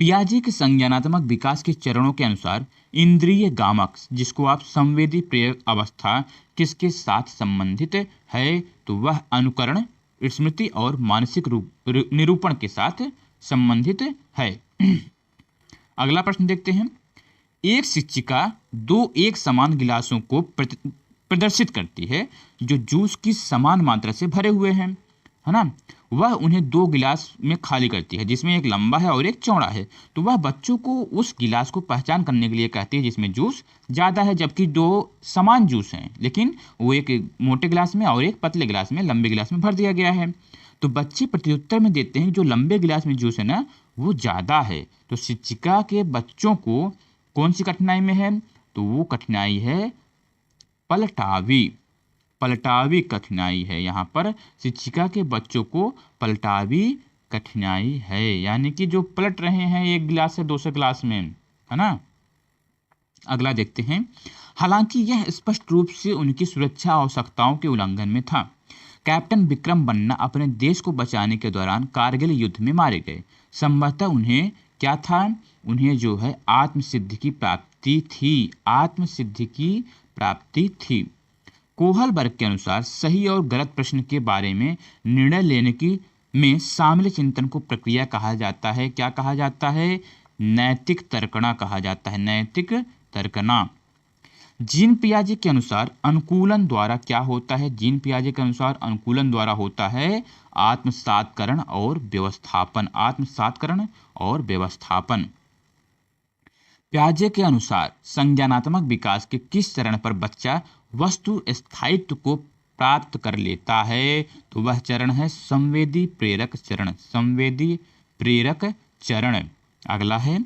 पियाजे के संज्ञानात्मक विकास के चरणों के अनुसार इंद्रिय गामक, जिसको आप संवेदी प्रेरक अवस्था, किसके साथ संबंधित है? तो वह अनुकरण, स्मृति और मानसिक निरूपण के साथ संबंधित है। अगला प्रश्न देखते हैं। एक शिक्षिका दो एक समान गिलासों को प्रदर्शित करती है जो जूस की समान मात्रा से भरे हुए हैं, है ना? वह उन्हें दो गिलास में खाली करती है जिसमें एक लंबा है और एक चौड़ा है। तो वह बच्चों को उस गिलास को पहचान करने के लिए कहती है जिसमें जूस ज़्यादा है, जबकि दो समान जूस हैं लेकिन वो एक मोटे गिलास में और एक पतले गिलास में, लंबे गिलास में भर दिया गया है। तो बच्चे प्रत्युत्तर में देते हैं जो लंबे गिलास में जूस है ना वो ज़्यादा है। तो शिक्षिका के बच्चों को कौन सी कठिनाई में है? तो वो कठिनाई है पलटावी कठिनाई है। यहाँ पर शिक्षिका के बच्चों को पलटावी कठिनाई है, यानी कि जो पलट रहे हैं एक गिलास से दूसरे गिलास में, है ना? अगला देखते हैं। हालांकि यह स्पष्ट रूप से उनकी सुरक्षा आवश्यकताओं के उल्लंघन में था। कैप्टन विक्रम बन्ना अपने देश को बचाने के दौरान कारगिल युद्ध में मारे गए। संभवतः उन्हें क्या था? उन्हें जो है आत्मसिद्धि की प्राप्ति थी। आत्मसिद्धि की प्राप्ति थी। कोहल वर्ग के अनुसार सही और गलत प्रश्न के बारे में निर्णय लेने की में शामिल चिंतन को प्रक्रिया कहा जाता है। क्या कहा जाता है? नैतिक तर्कना कहा जाता है। नैतिक तर्कना। जीन पियाजे के अनुसार अनुकूलन द्वारा क्या होता है? जीन पियाजे के अनुसार अनुकूलन द्वारा होता है आत्मसात्करण और व्यवस्थापन। आत्मसात्करण और व्यवस्थापन। पियाजे के अनुसार संज्ञानात्मक विकास के किस चरण पर बच्चा वस्तु स्थायित्व को प्राप्त कर लेता है? तो वह चरण है संवेदी प्रेरक चरण। संवेदी प्रेरक चरण। अगला है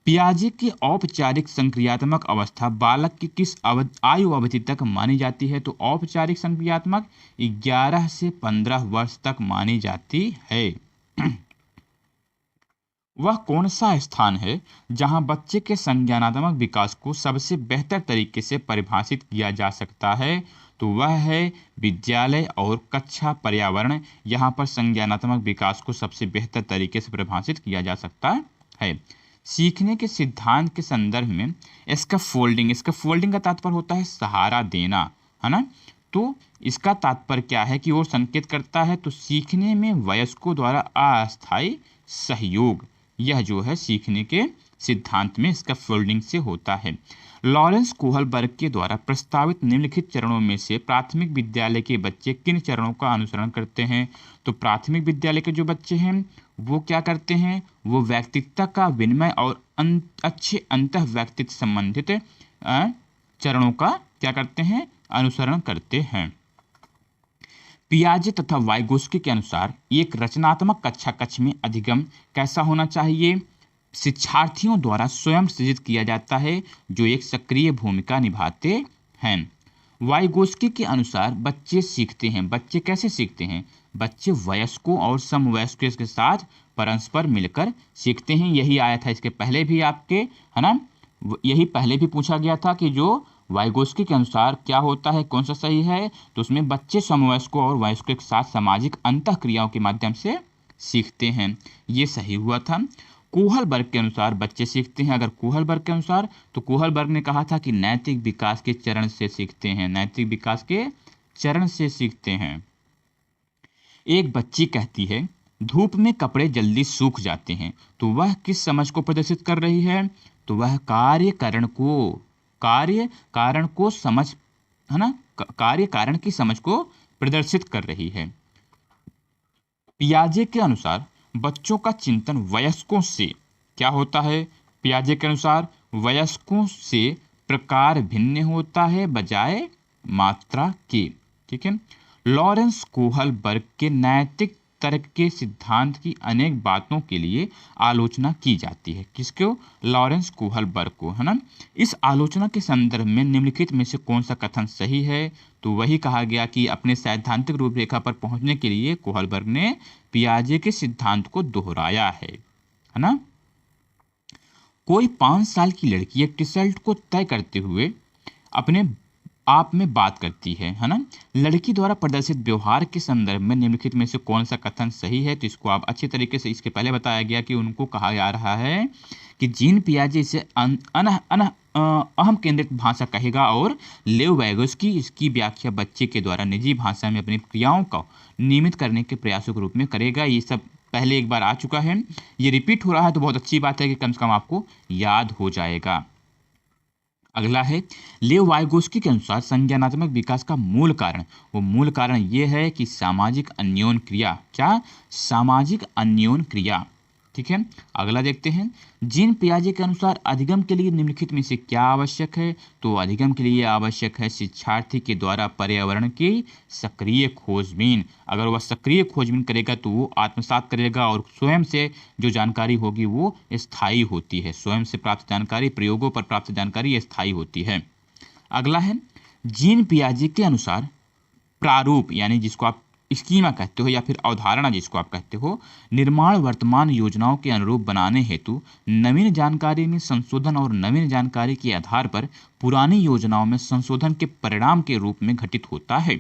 पियाजे की औपचारिक संक्रियात्मक अवस्था बालक की किस आयु अवधि तक मानी जाती है? तो औपचारिक संक्रियात्मक 11 से 15 वर्ष तक मानी जाती है। वह कौन सा स्थान है जहां बच्चे के संज्ञानात्मक विकास को सबसे बेहतर तरीके से परिभाषित किया जा सकता है? तो वह है विद्यालय और कक्षा पर्यावरण। यहाँ पर संज्ञानात्मक विकास को सबसे बेहतर तरीके से परिभाषित किया जा सकता है। सीखने के सिद्धांत के संदर्भ में स्कैफोल्डिंग का तात्पर्य होता है सहारा देना, है ना। तो इसका तात्पर्य क्या है कि वो संकेत करता है तो सीखने में वयस्कों द्वारा अस्थायी सहयोग, यह जो है सीखने के सिद्धांत में स्कैफोल्डिंग से होता है। लॉरेंस कोहलबर्ग के द्वारा प्रस्तावित निम्नलिखित चरणों में से प्राथमिक विद्यालय के बच्चे किन चरणों का अनुसरण करते हैं? तो प्राथमिक विद्यालय के जो बच्चे हैं वो क्या करते हैं? वो व्यक्तित्व का विनिमय और अच्छे अंतः व्यक्तित्व संबंधित चरणों का क्या करते हैं? अनुसरण करते हैं। पियाजे तथा वाइगोस्की के अनुसार एक रचनात्मक कक्षा कक्ष में अधिगम कैसा होना चाहिए? शिक्षार्थियों द्वारा स्वयं सृजित किया जाता है जो एक सक्रिय भूमिका निभाते हैं। वाइगोस्की के अनुसार बच्चे सीखते हैं। बच्चे कैसे सीखते हैं? बच्चे वयस्कों और समवयस्कों के साथ परस्पर मिलकर सीखते हैं। यही आया था इसके पहले भी आपके, है ना, यही पहले भी पूछा गया था कि जो वाइगोस्की के अनुसार क्या होता है, कौन सा सही है? तो उसमें बच्चे समवयस्कों और वयस्कों के साथ सामाजिक अंतःक्रियाओं के माध्यम से सीखते हैं, ये सही हुआ था। कोहलबर्ग के अनुसार बच्चे सीखते हैं। अगर कोहलबर्ग के अनुसार, तो कोहलबर्ग ने कहा था कि नैतिक विकास के चरण से सीखते हैं, नैतिक विकास के चरण से सीखते हैं। एक बच्ची कहती है धूप में कपड़े जल्दी सूख जाते हैं, तो वह किस समझ को प्रदर्शित कर रही है? तो वह कार्य कारण को समझ, है ना, कार्य कारण की समझ को प्रदर्शित कर रही है। पियाजे के अनुसार बच्चों का चिंतन वयस्कों से क्या होता है? पियाजे के अनुसार वयस्कों से प्रकार भिन्न होता है बजाय मात्रा के। ठीक है। लॉरेंस कोहलबर्ग के नैतिक तर्क के सिद्धांत की अनेक बातों के लिए आलोचना की जाती है। किसको? लॉरेंस कोहलबर्ग को, है ना। इस आलोचना के संदर्भ में निम्नलिखित में से कौन सा कथन सही है? तो वही कहा गया कि अपने सैद्धांतिक रूपरेखा पर पहुंचने के लिए कोहलबर्ग ने पियाजे के सिद्धांत को दोहराया है ना। कोई 5 साल की लड़की एक रिजल्ट को तय करते हुए अपने आप में बात करती है ना। लड़की द्वारा प्रदर्शित व्यवहार के संदर्भ में निम्नलिखित में से कौन सा कथन सही है? तो इसको आप अच्छी तरीके से, इसके पहले बताया गया कि उनको कहा जा रहा है कि जीन पियाजे इसे अहम केंद्रित भाषा कहेगा और लेव वाइगोस्की इसकी व्याख्या बच्चे के द्वारा निजी भाषा में अपनी क्रियाओं को नियमित करने के प्रयासों के रूप में करेगा। ये सब पहले एक बार आ चुका है, ये रिपीट हो रहा है तो बहुत अच्छी बात है कि कम से कम आपको याद हो जाएगा। अगला है लेव वाइगोस्की के अनुसार संज्ञानात्मक विकास का मूल कारण, वो मूल कारण ये है कि सामाजिक अन्योन क्रिया। क्या? सामाजिक अन्योन क्रिया। ठीक है। अगला देखते हैं जीन पियाजे के अनुसार अधिगम के लिए निम्नलिखित में से क्या आवश्यक है? तो अधिगम के लिए आवश्यक है शिक्षार्थी के द्वारा पर्यावरण की सक्रिय खोजबीन। अगर वह सक्रिय खोजबीन करेगा तो वो आत्मसात करेगा और स्वयं से जो जानकारी होगी वो स्थायी होती है। स्वयं से प्राप्त जानकारी, प्रयोगों पर प्राप्त जानकारी स्थायी होती है। अगला है जीन पियाजे के अनुसार प्रारूप, यानी जिसको आप स्कीमा कहते हो या फिर अवधारणा जिसको आप कहते हो, निर्माण वर्तमान योजनाओं के अनुरूप बनाने हेतु नवीन जानकारी में संशोधन और नवीन जानकारी के आधार पर पुरानी योजनाओं में संशोधन के परिणाम के रूप में घटित होता है।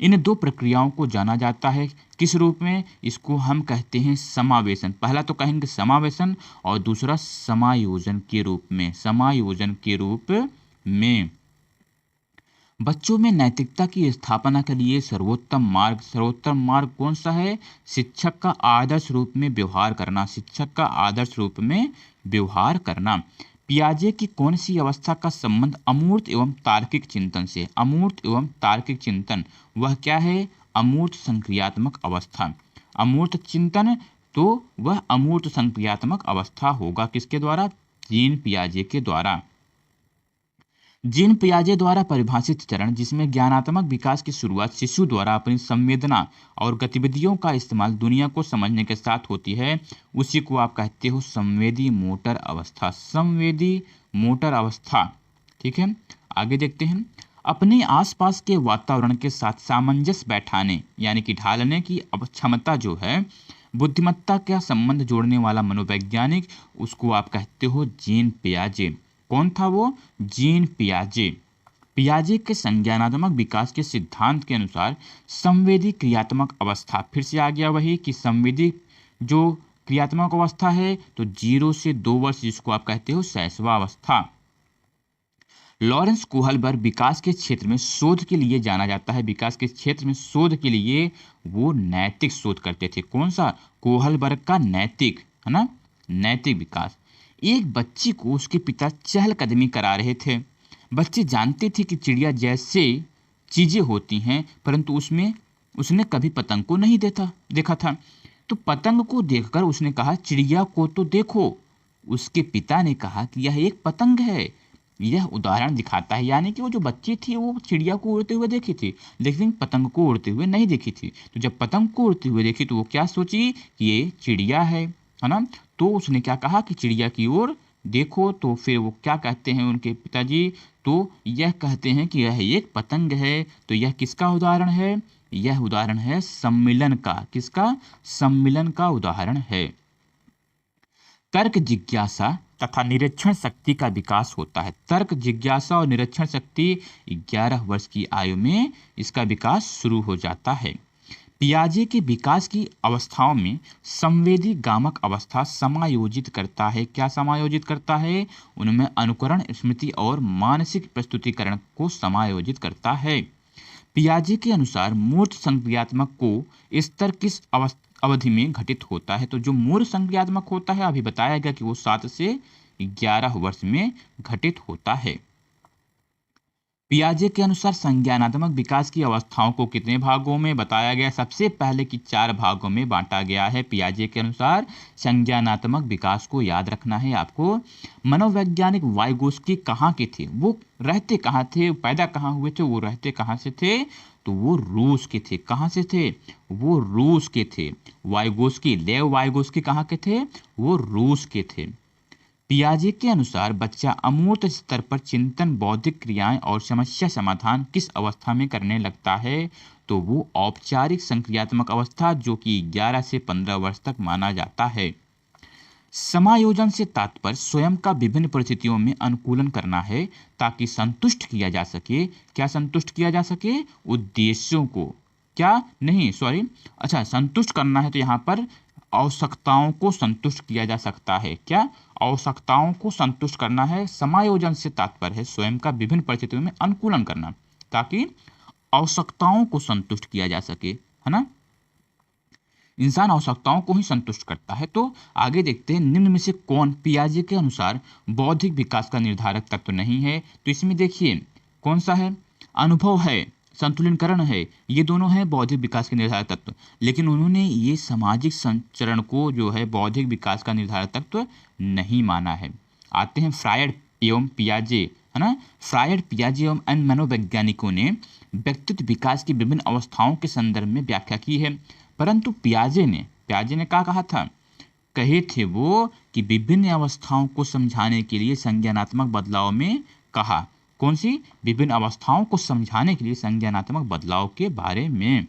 इन दो प्रक्रियाओं को जाना जाता है किस रूप में? इसको हम कहते हैं समावेशन। पहला तो कहेंगे समावेशन और दूसरा समायोजन के रूप में। समायोजन के रूप में बच्चों में नैतिकता की स्थापना के लिए सर्वोत्तम मार्ग कौन सा है? शिक्षक का आदर्श रूप में व्यवहार करना। शिक्षक का आदर्श रूप में व्यवहार करना। पियाजे की कौन सी अवस्था का संबंध अमूर्त एवं तार्किक चिंतन से? अमूर्त एवं तार्किक चिंतन वह क्या है? अमूर्त संक्रियात्मक अवस्था। अमूर्त चिंतन तो वह अमूर्त संक्रियात्मक अवस्था होगा। किसके द्वारा? जीन पियाजे के द्वारा। जीन पियाजे द्वारा परिभाषित चरण जिसमें ज्ञानात्मक विकास की शुरुआत शिशु द्वारा अपनी संवेदना और गतिविधियों का इस्तेमाल दुनिया को समझने के साथ होती है, उसी को आप कहते हो संवेदी मोटर अवस्था। संवेदी मोटर अवस्था। ठीक है। आगे देखते हैं अपने आसपास के वातावरण के साथ सामंजस्य बैठाने यानी कि ढालने की क्षमता जो है, बुद्धिमत्ता का संबंध जोड़ने वाला मनोवैज्ञानिक, उसको आप कहते हो जीन पियाजे। कौन था वो? जीन पियाजे। पियाजे के संज्ञानात्मक विकास के सिद्धांत के अनुसार संवेदी क्रियात्मक अवस्था, फिर से आ गया वही कि संवेदी जो क्रियात्मक अवस्था है तो 0 से 2 वर्ष, जिसको आप कहते हो शैशवावस्था। लॉरेंस कोहलबर्ग विकास के क्षेत्र में शोध के लिए जाना जाता है। विकास के क्षेत्र में शोध के लिए वो नैतिक शोध करते थे। कौन सा? कोहलबर्ग का नैतिक, है ना, नैतिक विकास। एक बच्ची को उसके पिता चहलकदमी करा रहे थे। बच्चे जानते थे कि चिड़िया जैसे चीजें होती हैं, परंतु उसमें उसने कभी पतंग को नहीं देखा था। तो पतंग को देखकर उसने कहा, चिड़िया को तो देखो। उसके पिता ने कहा कि यह एक पतंग है। यह उदाहरण दिखाता है, यानी कि वो जो बच्ची थी वो चिड़िया को उड़ते हुए देखी थी, लेकिन पतंग को उड़ते हुए नहीं देखी थी। तो जब पतंग को उड़ते हुए देखी तो वो क्या सोची कि ये चिड़िया है ना। तो उसने क्या कहा कि चिड़िया की ओर देखो। तो फिर वो क्या कहते हैं उनके पिताजी? तो यह कहते हैं कि यह एक पतंग है। तो यह किसका उदाहरण है? यह उदाहरण है सम्मिलन का। किसका? सम्मिलन का उदाहरण है। तर्क जिज्ञासा तथा निरीक्षण शक्ति का विकास होता है। तर्क जिज्ञासा और निरीक्षण शक्ति 11 वर्ष की आयु में इसका विकास शुरू हो जाता है। पियाजे के विकास की अवस्थाओं में संवेदी गामक अवस्था समायोजित करता है। क्या समायोजित करता है? उनमें अनुकरण, स्मृति और मानसिक प्रस्तुतिकरण को समायोजित करता है। पियाजे के अनुसार मूर्त संक्रियात्मक को स्तर किस अवधि में घटित होता है? तो जो मूर्त संक्रियात्मक होता है, अभी बताया गया कि वो 7 से 11 वर्ष में घटित होता है। पियाजे के अनुसार संज्ञानात्मक विकास की अवस्थाओं को कितने भागों में बताया गया? सबसे पहले कि 4 भागों में बांटा गया है। पियाजे के अनुसार संज्ञानात्मक विकास को याद रखना है आपको। मनोवैज्ञानिक वाइगोस्की कहाँ के थे? वो रहते कहाँ थे? पैदा कहाँ हुए थे? वो रहते कहाँ से थे? तो वो रूस के थे। कहाँ से थे? वो रूस के थे। वाइगोस्की, लेव वाइगोस्की कहाँ के थे? वो रूस के थे। पियाजे के अनुसार बच्चा अमूर्त स्तर पर चिंतन, बौद्धिक क्रियाएं और समस्या समाधान किस अवस्था में करने लगता है? तो वो औपचारिक संक्रियात्मक अवस्था, जो कि 11 से 15 वर्ष तक माना जाता है। समायोजन से तात्पर्य स्वयं का विभिन्न परिस्थितियों में अनुकूलन करना है ताकि संतुष्ट किया जा सके। क्या संतुष्ट किया जा सके? उद्देश्यों को। क्या नहीं, सॉरी, अच्छा, संतुष्ट करना है तो यहाँ पर आवश्यकताओं को संतुष्ट किया जा सकता है। क्या? आवश्यकताओं को संतुष्ट करना है। समायोजन से तात्पर्य है स्वयं का विभिन्न परिस्थितियों में अनुकूलन करना ताकि आवश्यकताओं को संतुष्ट किया जा सके, है ना। इंसान आवश्यकताओं को ही संतुष्ट करता है। तो आगे देखते हैं, निम्न में से कौन पियाजे के अनुसार बौद्धिक विकास का निर्धारक तत्व नहीं है? तो इसमें देखिए कौन सा है? अनुभव है, संतुलनकरण है, ये दोनों हैं बौद्धिक विकास के निर्धारक तत्व। लेकिन उन्होंने ये सामाजिक संचरण को जो है बौद्धिक विकास का निर्धारक तत्व नहीं माना है। आते हैं फ्रायड एवं पियाजे, है ना। फ्रायड, पियाजे एवं अन्य मनोवैज्ञानिकों ने व्यक्तित्व विकास की विभिन्न अवस्थाओं के संदर्भ में व्याख्या की है, परंतु पियाजे ने क्या कहा था? कहे थे वो कि विभिन्न अवस्थाओं को समझाने के लिए संज्ञानात्मक बदलाव में कहा। कौन सी? विभिन्न अवस्थाओं को समझाने के लिए संज्ञानात्मक बदलाव के बारे में।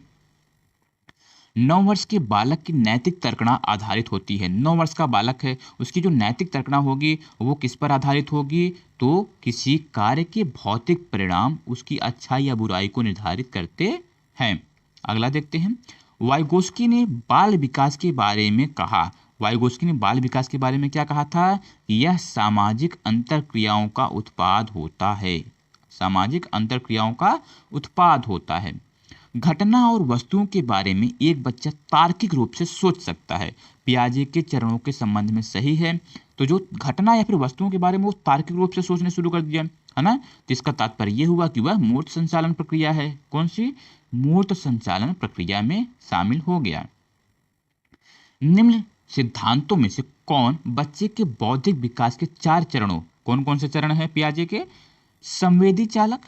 9 वर्ष के बालक की नैतिक तर्कणा आधारित होती है। 9 वर्ष का बालक है, उसकी जो नैतिक तर्कणा होगी वो किस पर आधारित होगी? तो किसी कार्य के भौतिक परिणाम उसकी अच्छाई या बुराई को निर्धारित करते हैं। अगला देखते हैं, वाइगोस्की ने बाल विकास के बारे में कहा। वाइगोस्की ने बाल विकास के बारे में क्या कहा था? यह सामाजिक अंतरक्रियाओं का उत्पाद होता है। सामाजिक अंतरक्रियाओं का उत्पाद होता है। घटना और वस्तुओं के बारे में एक बच्चा तार्किक रूप से सोच सकता है। पियाजे के चरणों के संबंध में सही है। तो जो घटना या फिर वस्तुओं के बारे में वो तार्किक रूप से सोचने शुरू कर दिया, है ना, तो इसका तात्पर्य यह हुआ कि वह मूर्त संचालन प्रक्रिया है। कौन सी? मूर्त संचालन प्रक्रिया में शामिल हो गया। निम्न सिद्धांतों में से कौन बच्चे के बौद्धिक विकास के 4 चरणों, कौन कौन से चरण है पियाजे के? संवेदी चालक,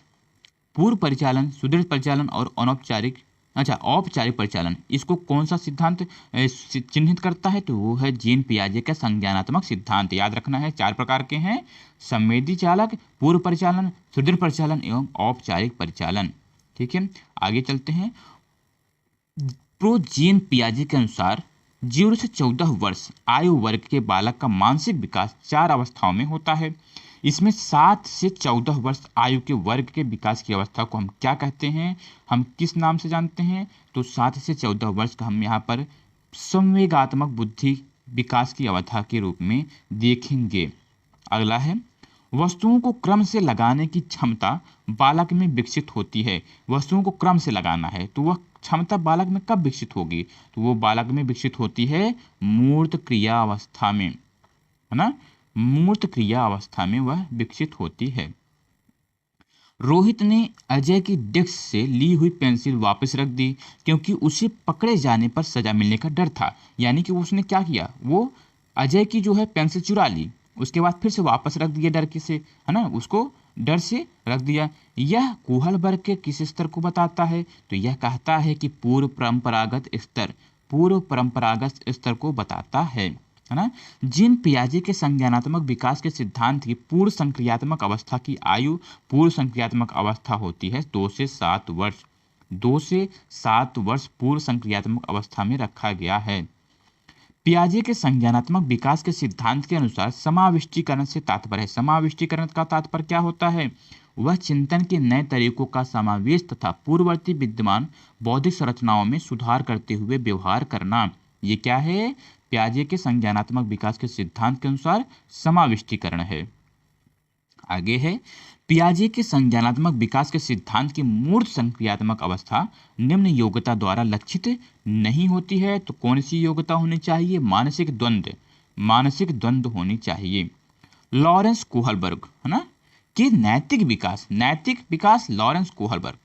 पूर्व परिचालन, सुदृढ़ परिचालन और औपचारिक परिचालन, इसको कौन सा सिद्धांत चिन्हित करता है? तो वो है जीन पियाजे का संज्ञानात्मक सिद्धांत। याद रखना है, 4 प्रकार के हैं, संवेदी चालक, पूर्व परिचालन, सुदृढ़ परिचालन एवं औपचारिक परिचालन। ठीक है, आगे चलते हैं। प्रो जीन पियाजे के अनुसार 0 से 14 वर्ष आयु वर्ग के बालक का मानसिक विकास 4 अवस्थाओं में होता है। इसमें 7 से 14 वर्ष आयु के वर्ग के विकास की अवस्था को हम क्या कहते हैं? हम किस नाम से जानते हैं? तो 7 से 14 वर्ष का हम यहाँ पर संवेगात्मक बुद्धि विकास की अवस्था के रूप में देखेंगे। अगला है, वस्तुओं को क्रम से लगाने की क्षमता बालक में विकसित होती है। वस्तुओं को क्रम से लगाना है तो वह क्षमता बालक में कब विकसित होगी? तो वो बालक में विकसित होती है मूर्त क्रिया अवस्था में, है ना। मूर्त क्रिया अवस्था में वह विकसित होती है। रोहित ने अजय की डेस्क से ली हुई पेंसिल वापस रख दी क्योंकि उसे पकड़े जाने पर सजा मिलने का डर था। यानी कि उसने क्या किया, वो अजय की जो है पेंसिल चुरा ली, उसके बाद फिर से वापस रख दिया डर से, है ना, उसको डर से रख दिया। यह कुहल वर्ग के किस स्तर को बताता है? तो यह कहता है कि पूर्व परंपरागत स्तर को बताता है ना। जीन पियाजे के संज्ञानात्मक विकास के सिद्धांत की पूर्व संक्रियात्मक अवस्था की आयु, पूर्व संक्रियात्मक अवस्था होती है 2 से 7 वर्ष। 2 से 7 वर्ष पूर्व संक्रियात्मक अवस्था में रखा गया है। पियाजे के संज्ञानात्मक विकास के सिद्धांत के अनुसार समाविष्टीकरण से तात्पर्य है। समाविष्टीकरण का तात्पर्य क्या होता है? वह चिंतन के नए तरीकों का समावेश तथा पूर्ववर्ती विद्यमान बौद्धिक संरचनाओं में सुधार करते हुए व्यवहार करना। ये क्या है? पियाजे के संज्ञानात्मक विकास के सिद्धांत के अनुसार समाविष्टीकरण है। आगे है, पियाजे के संज्ञानात्मक विकास के सिद्धांत की मूर्त संक्रियात्मक अवस्था निम्न योग्यता द्वारा लक्षित नहीं होती है। तो कौन सी योग्यता होनी चाहिए? मानसिक द्वंद्व होनी चाहिए। लॉरेंस कोहलबर्ग, है ना, के नैतिक विकास लॉरेंस कोहलबर्ग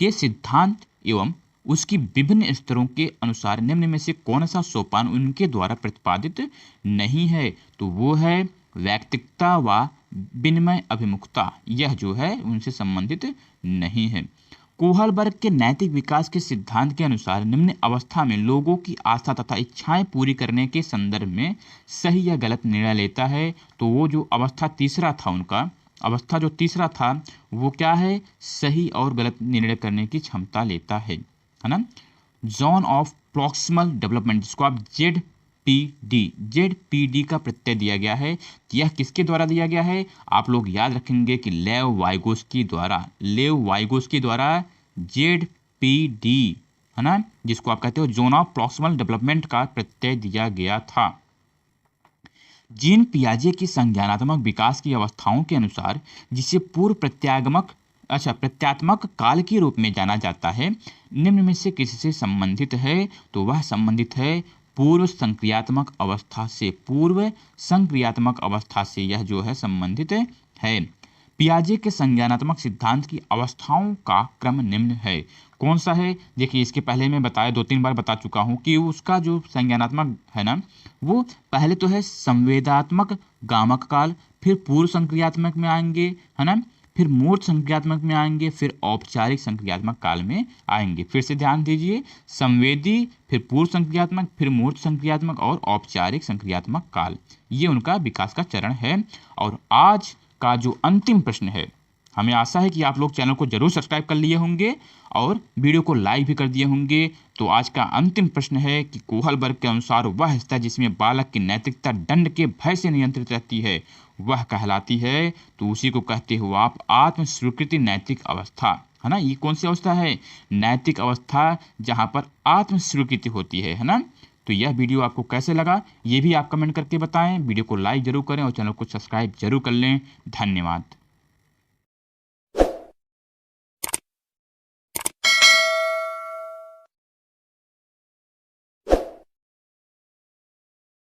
के सिद्धांत एवं उसकी विभिन्न स्तरों के अनुसार निम्न में से कौन सा सोपान उनके द्वारा प्रतिपादित नहीं है? तो वो है वैयक्तिकता व विनिमय अभिमुखता। यह जो है उनसे संबंधित नहीं है। कोहलबर्ग के नैतिक विकास के सिद्धांत के अनुसार निम्न अवस्था में लोगों की आस्था तथा इच्छाएं पूरी करने के संदर्भ में सही या गलत निर्णय लेता है। तो वो जो अवस्था तीसरा था वो क्या है? सही और गलत निर्णय करने की क्षमता लेता है ना। जोन ऑफ प्रॉक्सिमल डेवलपमेंट, जिसको आप जेडपीडी का प्रत्यय दिया गया है। यह किसके द्वारा दिया गया है? आप लोग याद रखेंगे कि लेव वाइगोस्की द्वारा जेडपीडी, है ना, जिसको आप कहते हो जोन ऑफ प्रॉक्सिमल डेवलपमेंट का प्रत्यय दिया गया था। जीन पियाजे की संज्ञानात्मक विकास की अवस्थाओं के अनुसार जिसे पूर्व प्रत्यात्मक काल के रूप में जाना जाता है, निम्न में से किससे संबंधित है? तो वह संबंधित है पूर्व संक्रियात्मक अवस्था से यह जो है संबंधित है। पियाजे के संज्ञानात्मक सिद्धांत की अवस्थाओं का क्रम निम्न है। कौन सा है? देखिए, इसके पहले मैं बताया, 2-3 बार बता चुका हूँ कि उसका जो संज्ञानात्मक है ना, वो पहले तो है संवेदात्मक गामक काल, फिर पूर्व संक्रियात्मक में आएंगे, है ना, फिर मूर्त संक्रियात्मक में आएंगे, फिर औपचारिक संक्रियात्मक काल में आएंगे। फिर से ध्यान दीजिए, संवेदी, फिर पूर्व संक्रियात्मक, फिर मूर्त संक्रियात्मक और औपचारिक संक्रियात्मक काल, ये उनका विकास का चरण है। और आज का जो अंतिम प्रश्न है, हमें आशा है कि आप लोग चैनल को जरूर सब्सक्राइब कर लिए होंगे और वीडियो को लाइक भी कर दिए होंगे। तो आज का अंतिम प्रश्न है कि कोहलबर्ग के अनुसार वह हिस्सा जिसमें बालक की नैतिकता दंड के भय से नियंत्रित रहती है वह कहलाती है। तो उसी को कहते हो आप आत्म स्वीकृति नैतिक अवस्था, है ना। ये कौन सी अवस्था है? नैतिक अवस्था, जहां पर आत्म स्वीकृति होती है ना। तो यह वीडियो आपको कैसे लगा ये भी आप कमेंट करके बताएं। वीडियो को लाइक जरूर करें और चैनल को सब्सक्राइब जरूर कर लें। धन्यवाद।